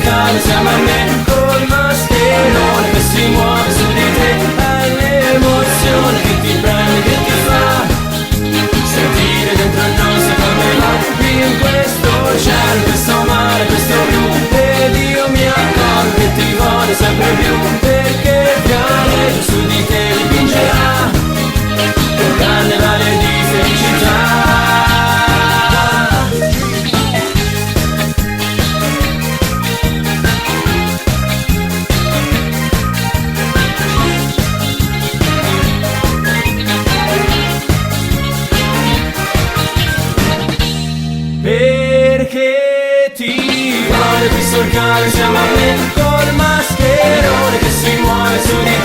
cane siamo a me, col mascherone che si muove su di te, è l'emozione che ti prende, che ti fa sentire dentro il nostro come va, in questo cielo, questo mare, questo blu, ed io mi accorgo che ti voglio sempre più, perché il pianeta su di te dipingerà un carnevale di felicità. Perché ti vuole qui sul cane siamo a me, col mascherone che si muove su di